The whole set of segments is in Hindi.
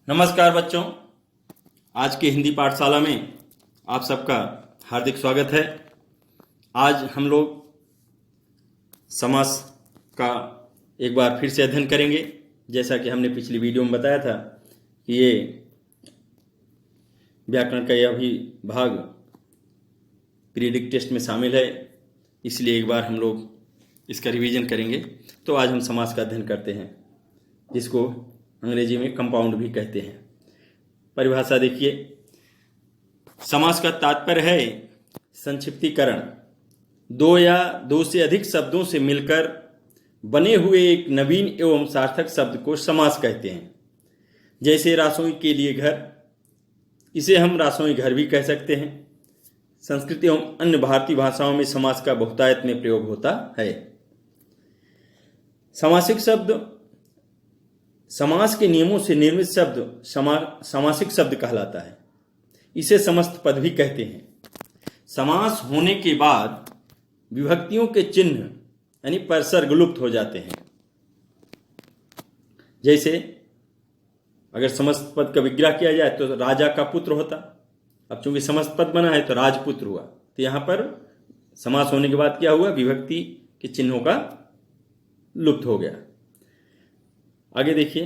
नमस्कार बच्चों, आज की हिंदी पाठशाला में आप सबका हार्दिक स्वागत है। आज हम लोग समास का एक बार फिर से अध्ययन करेंगे। जैसा कि हमने पिछली वीडियो में बताया था कि ये व्याकरण का यह भी भाग पीरियडिक टेस्ट में शामिल है, इसलिए एक बार हम लोग इसका रिवीजन करेंगे। तो आज हम समास का अध्ययन करते हैं, जिसको अंग्रेजी में कंपाउंड भी कहते हैं। परिभाषा देखिए, समास का तात्पर्य है संक्षिप्तीकरण। दो या दो से अधिक शब्दों से मिलकर बने हुए एक नवीन एवं सार्थक शब्द को समास कहते हैं। जैसे रासोई के लिए घर, इसे हम रासोई घर भी कह सकते हैं। संस्कृत एवं अन्य भारतीय भाषाओं में समास का बहुतायत में प्रयोग होता है। समासिक शब्द समास के नियमों से निर्मित शब्द समासिक शब्द कहलाता है। इसे समस्त पद भी कहते हैं। समास होने के बाद विभक्तियों के चिन्ह यानी परसर्ग लुप्त हो जाते हैं। जैसे अगर समस्त पद का विग्रह किया जाए तो राजा का पुत्र होता। अब चूंकि समस्त पद बना है तो राजपुत्र हुआ। तो यहां पर समास होने के बाद क्या हुआ, विभक्ति के चिन्हों का लुप्त हो गया। आगे देखिए,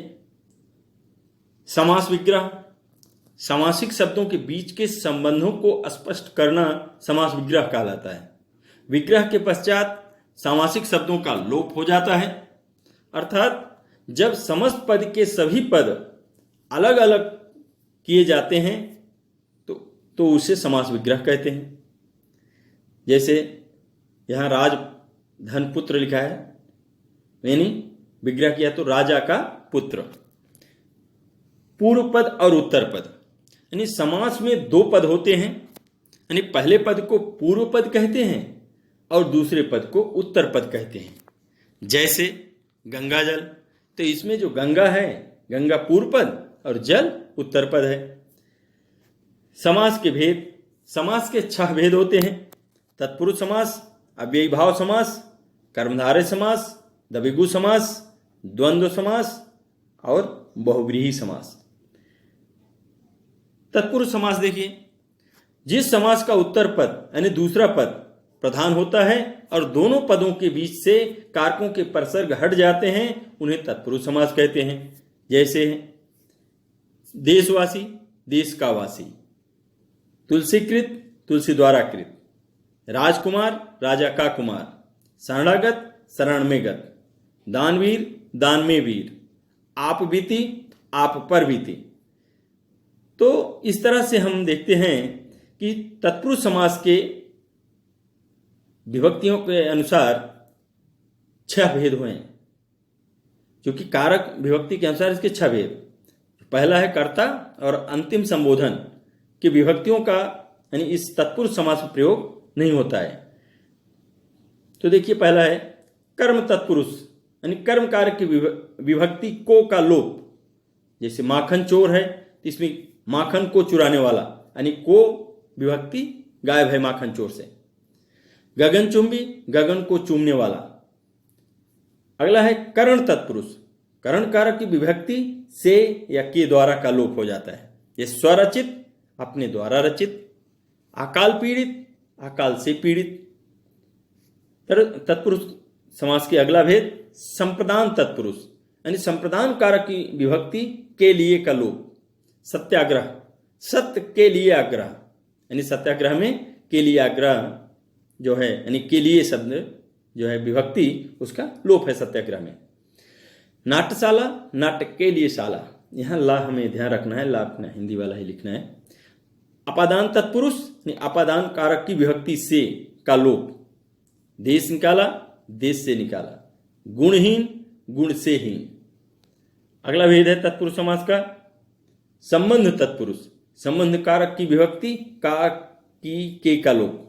समास विग्रह। समासिक शब्दों के बीच के संबंधों को स्पष्ट करना समास विग्रह कहलाता है। विग्रह के पश्चात समासिक शब्दों का लोप हो जाता है, अर्थात जब समस्त पद के सभी पद अलग अलग किए जाते हैं तो उसे समास विग्रह कहते हैं। जैसे यहां राज धन पुत्र लिखा है, यानी विग्रह किया तो राजा का पुत्र। पूर्व पद और उत्तर पद, यानी समास में दो पद होते हैं, यानी पहले पद को पूर्व पद कहते हैं और दूसरे पद को उत्तर पद कहते हैं। जैसे गंगा जल, तो इसमें जो गंगा है, गंगा पूर्व पद और जल उत्तर पद है। समास के भेद, समास के 6 भेद होते हैं। तत्पुरुष समास, अव्ययीभाव समास, कर्मधारय समास, द्विगु समास, द्वंद्व समास और बहुव्रीहि समास। तत्पुरुष समास देखिए, जिस समास का उत्तर पद यानी दूसरा पद प्रधान होता है और दोनों पदों के बीच से कारकों के परसर्ग हट जाते हैं, उन्हें तत्पुरुष समास कहते हैं। जैसे देशवासी, देश का वासी, तुलसीकृत, तुलसी द्वारा कृत, राजकुमार, राजा का कुमार, शरणागत, शरण में गत, दानवीर, दान में वीर, आप बीती, आप पर बीती। तो इस तरह से हम देखते हैं कि तत्पुरुष समास के विभक्तियों के अनुसार 6 भेद हुए हैं, क्योंकि कारक विभक्ति के अनुसार इसके 6 भेद। पहला है कर्ता और अंतिम संबोधन की विभक्तियों का, यानी इस तत्पुरुष समास में प्रयोग नहीं होता है। तो देखिए, पहला है कर्म तत्पुरुष, यानी कर्म कारक की विभक्ति को का लोप। जैसे माखन चोर है तो इसमें माखन को चुराने वाला, यानी को विभक्ति गायब है माखन चोर से। गगनचुंबी, गगन को चूमने वाला। अगला है करण तत्पुरुष, करण कारक की विभक्ति से या के द्वारा का लोप हो जाता है। ये स्वरचित, अपने द्वारा रचित। अकाल पीड़ित, अकाल से पीड़ित। तत्पुरुष समास के अगला भेद संप्रदान तत्पुरुष, यानी संप्रदान कारक की विभक्ति के लिए का लोप। सत्याग्रह, सत्य के लिए आग्रह, यानी सत्याग्रह में के लिए आग्रह जो है, यानी के लिए शब्द जो है विभक्ति, उसका लोप है सत्याग्रह में। नाट्यशाला, नाटक के लिए शाला, यहां ला हमें ध्यान रखना है, ला अपना हिंदी वाला ही लिखना है। अपादान तत्पुरुष, अपादान कारक की विभक्ति से का लोप। देश निकाला, देश से निकाला। गुणहीन, गुण से हीन। अगला भेद है तत्पुरुष समास का संबंध तत्पुरुष, संबंध कारक की विभक्ति का की के का लोप।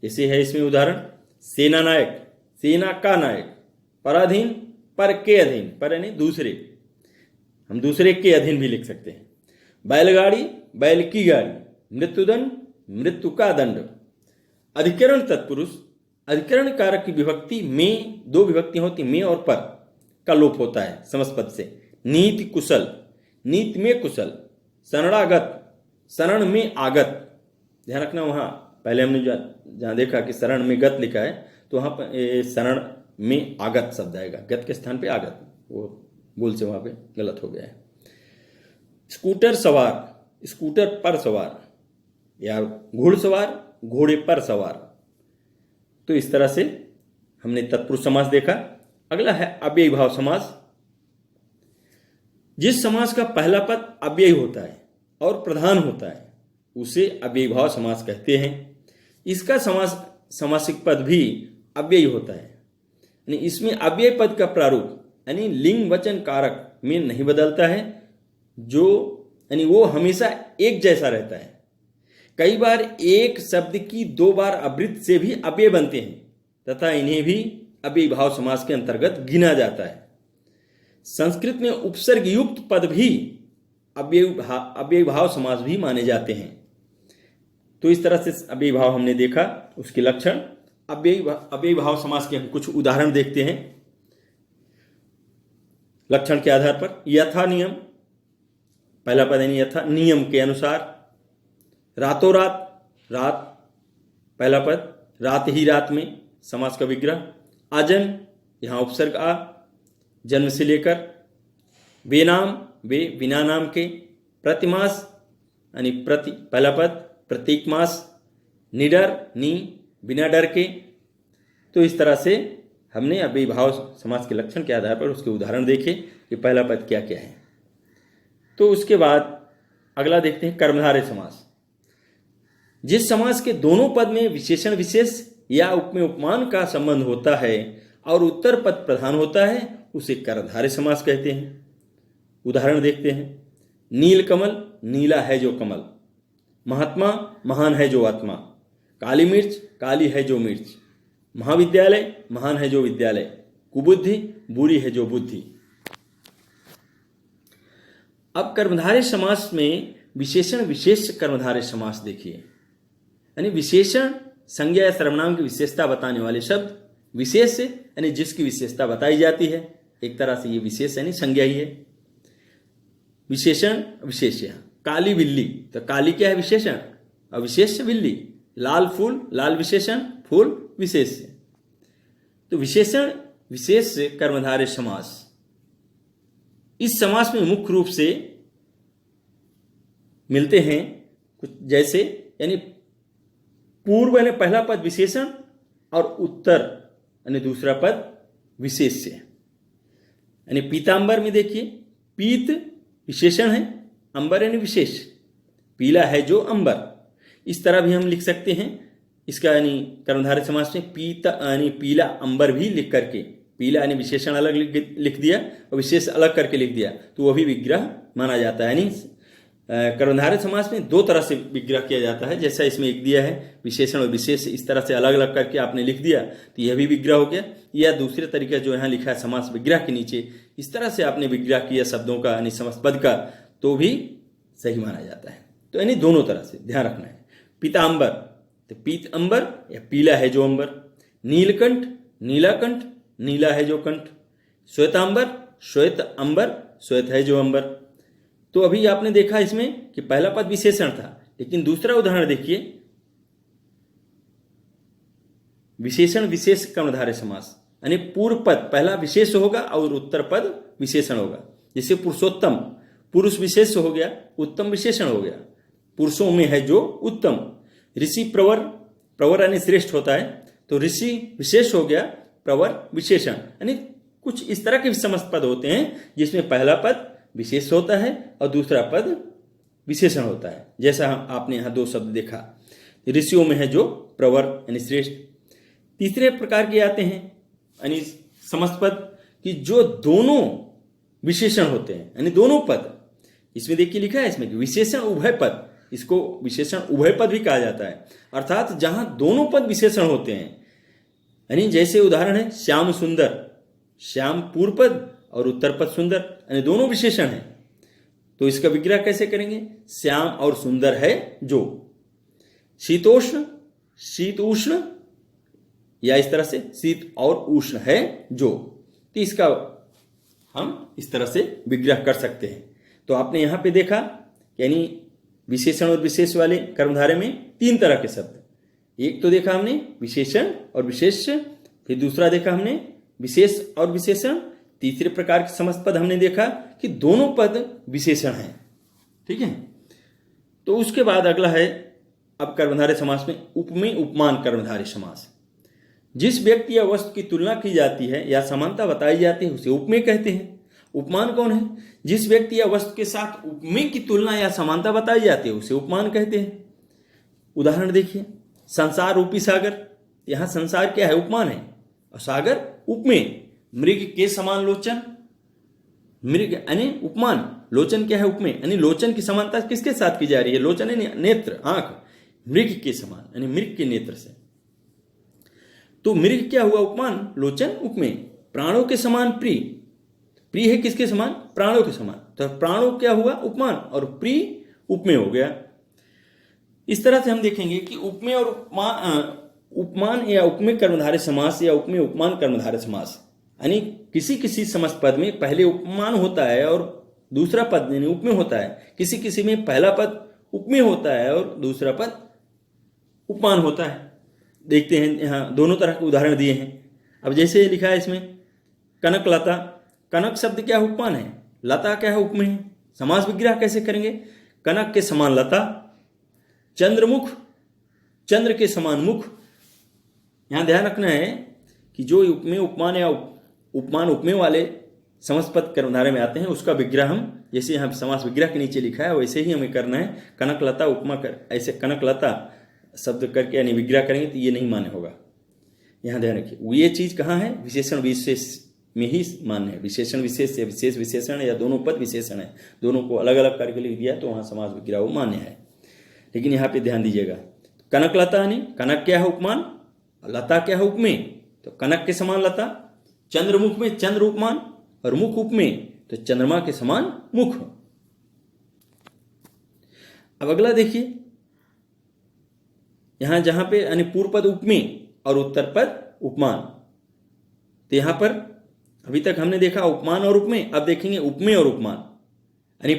जैसे है इसमें उदाहरण, सेना नायक, सेना का नायक। पराधीन, पर के अधीन, पर यानी दूसरे, हम दूसरे के अधीन भी लिख सकते हैं। बैलगाड़ी, बैल की गाड़ी। मृत्युदंड, मृत्यु का दंड। अधिकरण तत्पुरुष, अधिकरण कारक की विभक्ति में 2 विभक्ति होती, में और पर का लोप होता है समस्त पद से। नीति कुशल, नीति में कुशल, शरणागत, शरण में आगत। ध्यान रखना, वहाँ पहले हमने जहाँ देखा कि शरण में गत लिखा है, तो वहाँ पर शरण में आगत शब्द आएगा, गत के स्थान पे आगत, वो भूल से वहाँ पे गलत हो गया है। स्कूटर सवार, स्कूटर पर सवार, या घुड़सवार, घोड़े पर सवार। तो इस तरह से हमने तत्पुरुष समास देखा। अगला है अव्ययी भाव समास। जिस समास का पहला पद अव्ययी होता है और प्रधान होता है उसे अव्ययी भाव समास कहते हैं। इसका समासिक पद भी अव्ययी होता है, यानी इसमें अव्यय पद का प्रारूप यानी लिंग वचन कारक में नहीं बदलता है, जो यानी वो हमेशा एक जैसा रहता है। कई बार एक शब्द की दो बार आवृत्ति से भी अव्यय बनते हैं तथा इन्हें भी अव्ययी भाव समास के अंतर्गत गिना जाता है। संस्कृत में उपसर्ग युक्त पद भी अव्ययी भाव समास भी माने जाते हैं। तो इस तरह से अव्ययी भाव हमने देखा, उसके लक्षण। अव्ययी भाव समास के हम कुछ उदाहरण देखते हैं लक्षण के आधार पर। यथा नियम, पहला पद यानी यथा, नियम के अनुसार। रातों रात, रात पहला पद, रात ही रात में समास का विग्रह। अजन, यहाँ उपसर्ग आ, जन्म से लेकर। बेनाम, वे बिना नाम के। प्रतिमास यानी प्रति पहला पद, प्रतीक मास। निडर, नी बिना डर के। तो इस तरह से हमने अव्ययी भाव समास के लक्षण के आधार पर उसके उदाहरण देखे कि पहला पद क्या क्या है। तो उसके बाद अगला देखते हैं कर्मधारय समास। जिस समास के दोनों पद में विशेषण विशेष या उपमेय उपमान का संबंध होता है और उत्तर पद प्रधान होता है उसे कर्मधारय समास कहते हैं। उदाहरण देखते हैं। नीलकमल, नीला है जो कमल। महात्मा, महान है जो आत्मा। काली मिर्च, काली है जो मिर्च। महाविद्यालय, महान है जो विद्यालय। कुबुद्धि, बुरी है जो बुद्धि। अब कर्मधारय समास में विशेषण विशेष कर्मधारय समास देखिए, यानी विशेषण संज्ञा या सर्वनाम की विशेषता बताने वाले शब्द, विशेष यानी जिसकी विशेषता बताई जाती है, एक तरह से ये विशेष यानी संज्ञा ही है। विशेषण विशेष्य, काली बिल्ली, तो काली क्या है विशेषण, और विशेष्य बिल्ली। लाल फूल, लाल विशेषण, फूल विशेष्य। तो विशेषण विशेष कर्मधारय समास। इस समास में मुख्य रूप से मिलते हैं कुछ जैसे, यानी पूर्व यानी पहला पद विशेषण और उत्तर यानी दूसरा पद विशेष्य। यानी पीतांबर में देखिए, पीत विशेषण है, अंबर यानी विशेष। पीला है जो अंबर, इस तरह भी हम लिख सकते हैं इसका, यानी कर्मधारय समास में पीता यानी पीला अंबर भी लिख करके, पीला यानी विशेषण अलग लिख दिया और विशेष अलग करके लिख दिया तो वह भी विग्रह माना जाता है। यानी कर्मधारय समास में दो तरह से विग्रह किया जाता है, जैसा इसमें एक दिया है विशेषण और विशेष इस तरह से अलग अलग करके आपने लिख दिया तो यह भी विग्रह हो गया। या दूसरे तरीका जो यहाँ लिखा है समास विग्रह के नीचे, इस तरह से आपने विग्रह किया शब्दों का यानी समास पद का, तो भी सही माना जाता है। तो यानी दोनों तरह से ध्यान रखना है। पीतांबर, तो पीत अंबर या पीला है जो अंबर। नीलकंठ, नीला कंठ, नीला है जो कंठ। श्वेतांबर, श्वेत अंबर, श्वेत है जो अंबर। तो अभी आपने देखा इसमें कि पहला पद विशेषण था, लेकिन दूसरा उदाहरण देखिए, विशेषण विशेष कर्मधारय समास, यानी पूर्व पद पहला विशेष होगा और उत्तर पद विशेषण होगा। जैसे पुरुषोत्तम, पुरुष विशेष हो गया, उत्तम विशेषण हो गया। पुरुषों में है जो उत्तम। ऋषि प्रवर, प्रवर यानी श्रेष्ठ होता है, तो ऋषि विशेष हो गया, प्रवर विशेषण। यानी कुछ इस तरह के समस्त पद होते हैं जिसमें पहला पद विशेष होता है और दूसरा पद विशेषण होता है। जैसा आपने यहाँ दो शब्द देखा, ऋषियों में है जो प्रवर यानी श्रेष्ठ। तीसरे प्रकार के आते हैं यानी समस्त पद कि जो दोनों विशेषण होते हैं, यानी दोनों पद। इसमें देखिए लिखा है इसमें कि विशेषण उभय पद, इसको विशेषण उभय पद भी कहा जाता है, अर्थात जहां दोनों पद विशेषण होते हैं। यानी जैसे उदाहरण है श्याम सुंदर, श्याम पूर्व पद और उत्तर पद सुंदर, यानी दोनों विशेषण है। तो इसका विग्रह कैसे करेंगे, श्याम और सुंदर है जो। शीतोष्ण, शीत उष्ण, या इस तरह से शीत और उष्ण है जो। तो इसका हम इस तरह से विग्रह कर सकते हैं। तो आपने यहां पे देखा, यानी विशेषण और विशेष वाले कर्मधारय में 3 तरह के शब्द। एक तो देखा हमने विशेषण और विशेष्य, फिर दूसरा देखा हमने विशेष और विशेषण, तीसरे प्रकार के समस्त पद हमने देखा कि दोनों पद विशेषण हैं। ठीक है, तो उसके बाद अगला है अब कर्मधारय समास में उपमेय उपमान कर्मधारय समास। जिस व्यक्ति या वस्तु की तुलना की जाती है या समानता बताई जाती है उसे उपमेय कहते हैं। उपमान कौन है? जिस व्यक्ति या वस्तु के साथ उपमेय की तुलना या समानता बताई जाती है उसे उपमान कहते हैं। उदाहरण देखिए, संसार रूपी सागर, यहां संसार क्या है? उपमान है, और सागर उपमेय। मृग के समान लोचन, मृग यानी उपमान, लोचन क्या है? उपमेय। यानी लोचन की समानता किसके साथ की जा रही है? लोचन यानी नेत्र, आंख, मृग के समान यानी मृग के नेत्र से। तो मृग क्या हुआ? उपमान, लोचन उपमेय। प्राणों के समान प्रिय, प्रिय है किसके समान? प्राणों के समान। तो प्राणों क्या हुआ? उपमान, और प्रिय उपमेय हो गया। इस तरह से हम देखेंगे कि उपमेय और उपमान या उपमेय कर्मधारय समास या उपमेय उपमान कर्मधारय समास, यानी किसी किसी समस्त पद में पहले उपमान होता है और दूसरा पद यानी उपमेय होता है। किसी किसी में पहला पद उपमेय होता है और दूसरा पद उपमान होता है। देखते हैं, यहाँ दोनों तरह के उदाहरण दिए हैं। अब जैसे लिखा है इसमें कनक लता, कनक शब्द क्या है? उपमान है, लता क्या है? उपमेय है। समास विग्रह कैसे करेंगे? कनक के समान लता, चंद्रमुख, चंद्र के समान मुख। यहां ध्यान रखना है कि जो उपमेय उपमान या उपमान उपमेय वाले समस्त पद कर्मधारय में आते हैं उसका विग्रह हम जैसे यहाँ समास विग्रह के नीचे लिखा है वैसे ही हमें करना है। कनक लता उपमा कर, ऐसे कनक लता शब्द करके यानी विग्रह करेंगे तो ये नहीं मान्य होगा। यहां ध्यान रखिए, ये चीज कहाँ है? विशेषण विशेष में ही मान्य है। विशेषण विशेष या विशेष विशेषण या दोनों पद विशेषण है, दोनों को अलग अलग करके लिख दिया तो वहां समास विग्रह वो मान्य है। लेकिन यहाँ पे ध्यान दीजिएगा, कनक लता यानी कनक क्या है? उपमान, लता क्या है? उपमेय। तो कनक के समान लता, चंद्रमुख में चंद्र उपमान और मुख उपमेय, तो चंद्रमा के समान मुख। अब अगला देखिए, यहां जहां पे यानी पूर्व पद उपमेय और उत्तर पद उपमान। तो यहां पर अभी तक हमने देखा उपमान और उपमेय, अब देखेंगे उपमेय और उपमान। यानी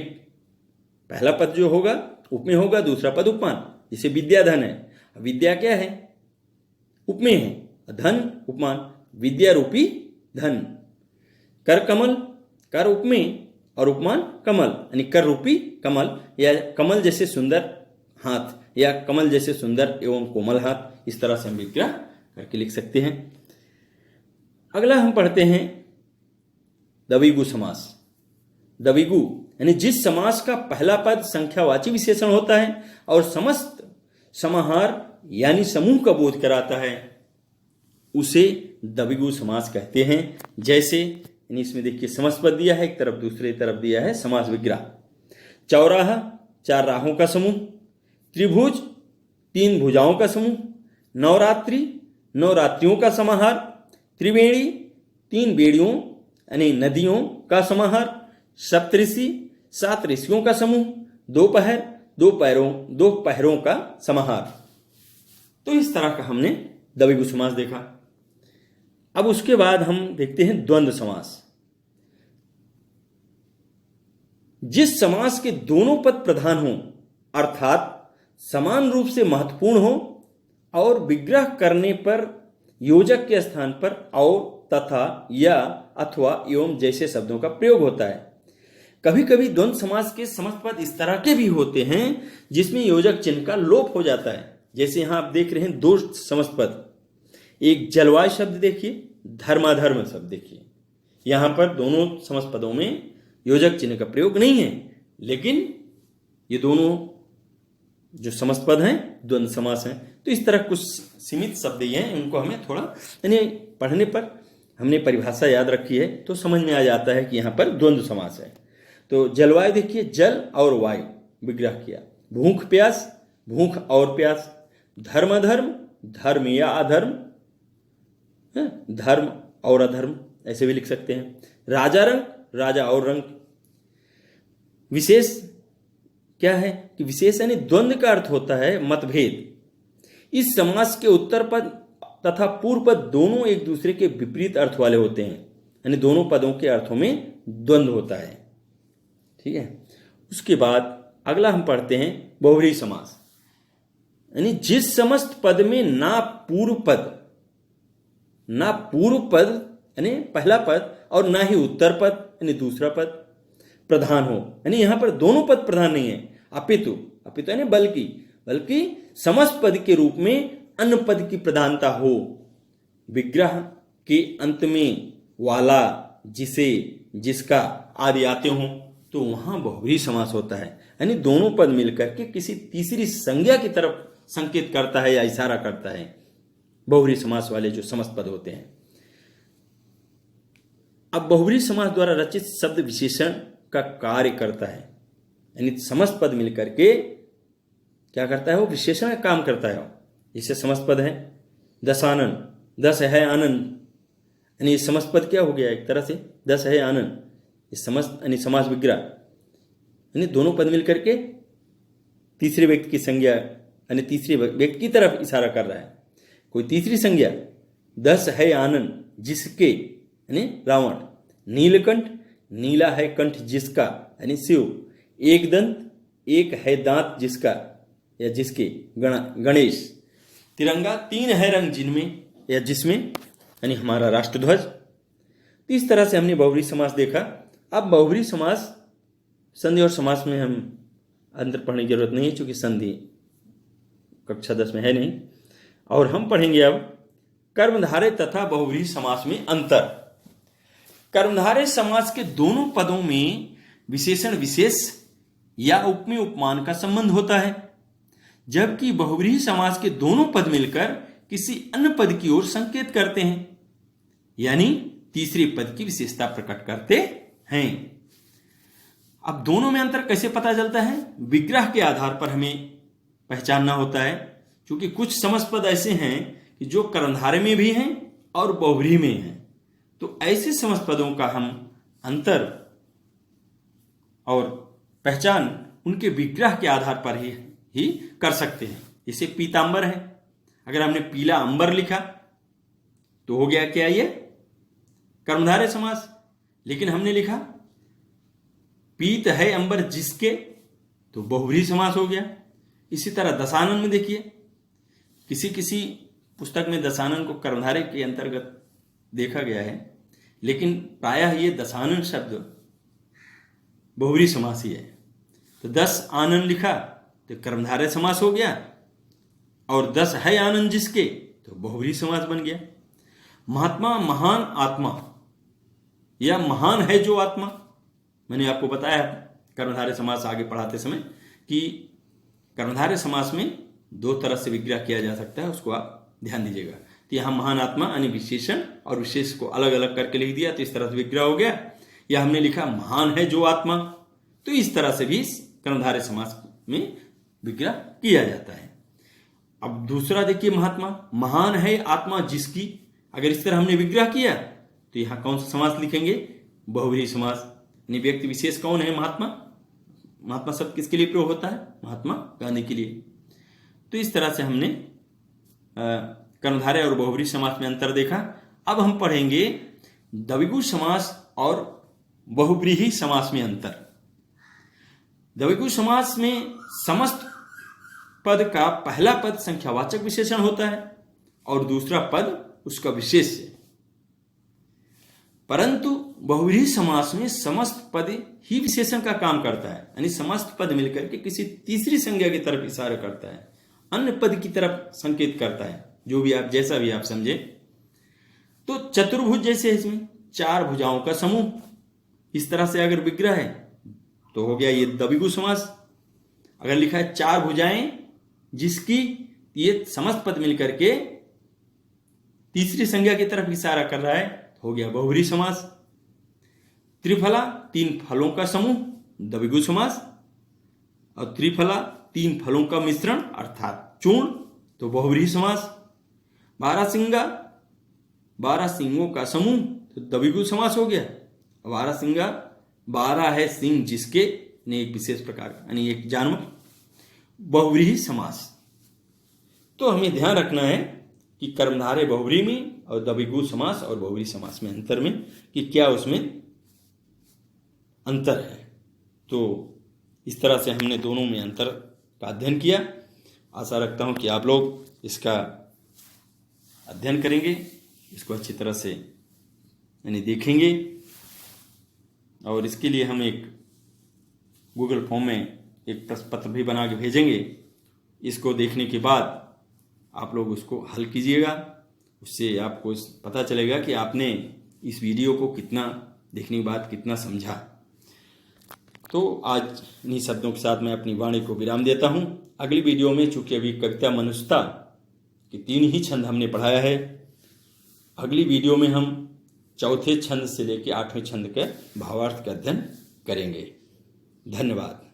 पहला पद जो होगा उपमेय होगा, दूसरा पद उपमान। जैसे विद्याधन है, विद्या क्या है? उपमेय है, धन उपमान, विद्या रूपी धन। कर कमल, कर उपमेय और उपमान कमल, यानी कर रूपी कमल या कमल जैसे सुंदर हाथ या कमल जैसे सुंदर एवं कोमल हाथ। इस तरह से हम विग्रह करके लिख सकते हैं। अगला हम पढ़ते हैं द्विगु समास। द्विगु यानी जिस समास का पहला पद संख्यावाची विशेषण होता है और समस्त समाहार यानी समूह का बोध कराता है उसे द्विगु समास कहते हैं। जैसे इसमें देखिए समस्त पद दिया है एक तरफ, दूसरी तरफ दिया है समास विग्रह। चौराहा, 4 राहों का समूह। त्रिभुज, 3 भुजाओं का समूह। नवरात्रि, 9 रात्रियों का समाहार। त्रिवेणी, 3 बेड़ियों यानी नदियों का समाहार। सप्तऋषि, 7 ऋषियों का समूह। दोपहर, 2 पहरों का समाहार। तो इस तरह का हमने द्विगु समास देखा। अब उसके बाद हम देखते हैं द्वंद्व समास। जिस समास के दोनों पद प्रधान हों अर्थात समान रूप से महत्वपूर्ण हो और विग्रह करने पर योजक के स्थान पर और, तथा, या, अथवा, एवं जैसे शब्दों का प्रयोग होता है। कभी कभी द्वंद्व समास के समस्त पद इस तरह के भी होते हैं जिसमें योजक चिन्ह का लोप हो जाता है। जैसे यहां आप देख रहे हैं 2 समस्त पद, एक जलवायु शब्द देखिए, धर्माधर्म शब्द देखिए। यहां पर दोनों समस्त पदों में योजक चिन्ह का प्रयोग नहीं है, लेकिन ये दोनों जो समस्त पद हैं द्वंद्व समास हैं। तो इस तरह कुछ सीमित शब्द ये हैं, उनको हमें थोड़ा यानी पढ़ने पर हमने परिभाषा याद रखी है तो समझ में आ जाता है कि यहाँ पर द्वंद्व समास है। तो जलवायु देखिए, जल और वायु विग्रह किया। भूख प्यास, भूख और प्यास। धर्म अधर्म, धर्म या अधर्म, धर्म और अधर्म ऐसे भी लिख सकते हैं। राजा रंग, राजा और रंग। विशेष क्या है कि विशेष यानी द्वंद्व का अर्थ होता है मतभेद। इस समास के उत्तर पद तथा पूर्व पद दोनों एक दूसरे के विपरीत अर्थ वाले होते हैं, यानी दोनों पदों के अर्थों में द्वंद्व होता है। ठीक है, उसके बाद अगला हम पढ़ते हैं बहुव्रीहि समास, यानी जिस समस्त पद में ना पूर्व पद यानी पहला पद और ना ही उत्तर पद यानी दूसरा पद प्रधान हो, यानी यहां पर दोनों पद प्रधान नहीं है, अपितु यानी बल्कि समस्त पद के रूप में अन्य पद की प्रधानता हो। विग्रह के अंत में वाला, जिसे, जिसका आदि आते हो तो वहां बहुव्रीहि समास होता है, यानी दोनों पद मिलकर के किसी तीसरी संज्ञा की तरफ संकेत करता है या इशारा करता है। बहुव्रीहि समास वाले जो समस्त पद होते हैं। अब बहुव्रीहि समास द्वारा रचित शब्द विशेषण का कार्य करता है, यानी समस्त पद मिलकर के क्या करता है, वो विशेषण का काम करता है। जैसे समस्त पद है दशानन, दस है आनंद, यानी समस्त पद क्या हो गया, एक तरह से दस है आनंद, इस समस्त यानी समास विग्रह, यानी दोनों पद मिलकर के तीसरे व्यक्ति की संज्ञा यानी तीसरे व्यक्ति की तरफ इशारा कर रहा है। कोई तीसरी संज्ञा, दस है आनंद जिसके यानी रावण, नीलकंठ, नीला है कंठ जिसका यानी शिव, एक दंत, एक है दांत जिसका या जिसके गणेश, तिरंगा, तीन है रंग जिनमें या जिसमें यानी हमारा राष्ट्रध्वज। तो इस तरह से हमने बहुव्रीहि समास देखा। अब बहुव्रीहि समास संधि और समास में हम अंतर पढ़ने की जरूरत नहीं है, क्योंकि संधि कक्षा 10 में है नहीं। और हम पढ़ेंगे अब कर्मधारय तथा बहुव्रीहि समास में अंतर। कर्मधारय समास के दोनों पदों में विशेषण विशेष या उपमेय उपमान का संबंध होता है, जबकि बहुव्रीहि समास के दोनों पद मिलकर किसी अन्य पद की ओर संकेत करते हैं, यानी तीसरे पद की विशेषता प्रकट करते हैं। अब दोनों में अंतर कैसे पता चलता है? विग्रह के आधार पर हमें पहचानना होता है, क्योंकि कुछ समस्त पद ऐसे हैं कि जो कर्मधारय में भी हैं और बहुव्रीहि में हैं। तो ऐसे समस्त पदों का हम अंतर और पहचान उनके विग्रह के आधार पर ही कर सकते हैं। जैसे पीतांबर है, अगर हमने पीला अंबर लिखा तो हो गया क्या, ये कर्मधारय समास। लेकिन हमने लिखा पीत है अंबर जिसके, तो बहुव्रीहि समास हो गया। इसी तरह दशानन में देखिए, किसी पुस्तक में दशानन को कर्मधारय के अंतर्गत देखा गया है, लेकिन प्रायः ये दशानन शब्द बहुव्रीहि समास ही है। तो 10 आनंद लिखा तो कर्मधारय समास हो गया, और 10 है आनंद जिसके तो बहुव्रीहि समास बन गया। महात्मा, महान आत्मा या महान है जो आत्मा, मैंने आपको बताया कर्मधारय समास आगे पढ़ाते समय कि कर्मधारय समास में दो तरह से विग्रह किया जा सकता है, उसको आप ध्यान दीजिएगा। तो यहाँ महान आत्मा यानी विशेषण और विशेष को अलग अलग करके लिख दिया, तो इस तरह से विग्रह हो गया। या हमने लिखा महान है जो आत्मा, तो इस तरह से भी कर्मधारय समास में विग्रह किया जाता है। अब दूसरा देखिए, महात्मा, महान है आत्मा जिसकी, अगर इस तरह हमने विग्रह किया तो यहाँ कौन सा समास लिखेंगे? बहुव्रीहि समास। यानी व्यक्ति विशेष कौन है? महात्मा। महात्मा शब्द किसके लिए प्रयोग होता है? महात्मा गांधी के लिए। तो इस तरह से हमने कर्मधारय और बहुव्रीहि समास में अंतर देखा। अब हम पढ़ेंगे द्विगु समास और बहुव्रीहि समास में अंतर। द्विगु समास में समस्त पद का पहला पद संख्यावाचक विशेषण होता है और दूसरा पद उसका विशेष्य। परंतु बहुव्रीहि समास में समस्त पद ही विशेषण का काम करता है, यानी समस्त पद मिलकर के किसी तीसरी संज्ञा की तरफ इशारा करता है, अन्य पद की तरफ संकेत करता है, जो भी आप जैसा भी आप समझे। तो चतुर्भुज जैसे इसमें 4 भुजाओं का समूह, इस तरह से अगर विग्रह है तो हो गया ये द्विगु समास। अगर लिखा है 4 भुजाएं जिसकी, ये समस्त पद मिलकर के तीसरी संज्ञा की तरफ इशारा कर रहा है, हो गया बहुव्रीहि समास। त्रिफला 3 फलों का समूह, द्विगु समास। और त्रिफला 3 फलों का मिश्रण अर्थात चूर्ण, तो बहुव्रीहि समास। 12 सिंगा 12 सिंगों का समूह, तो द्विगु समास हो गया। 12 सिंगा 12 है सिंह जिसके, ने एक विशेष प्रकार का यानी एक जानवर, बहुव्रीहि समास। तो हमें ध्यान रखना है कि कर्मधारय बहुव्रीहि में और द्विगु समास और बहुव्रीहि समास में अंतर में कि क्या उसमें अंतर है। तो इस तरह से हमने दोनों में अंतर का अध्ययन किया। आशा रखता हूँ कि आप लोग इसका अध्ययन करेंगे, इसको अच्छी तरह से यानी देखेंगे, और इसके लिए हम एक गूगल फॉर्म में एक प्रश्न पत्र भी बना के भेजेंगे। इसको देखने के बाद आप लोग उसको हल कीजिएगा, उससे आपको पता चलेगा कि आपने इस वीडियो को कितना देखने के बाद कितना समझा। तो आज इन्हीं शब्दों के साथ मैं अपनी वाणी को विराम देता हूँ। अगली वीडियो में, चूंकि अभी कविता मनुष्यता के 3 ही छंद हमने पढ़ाया है, अगली वीडियो में हम चौथे छंद से लेकर 8वें छंद के भावार्थ का अध्ययन करेंगे। धन्यवाद।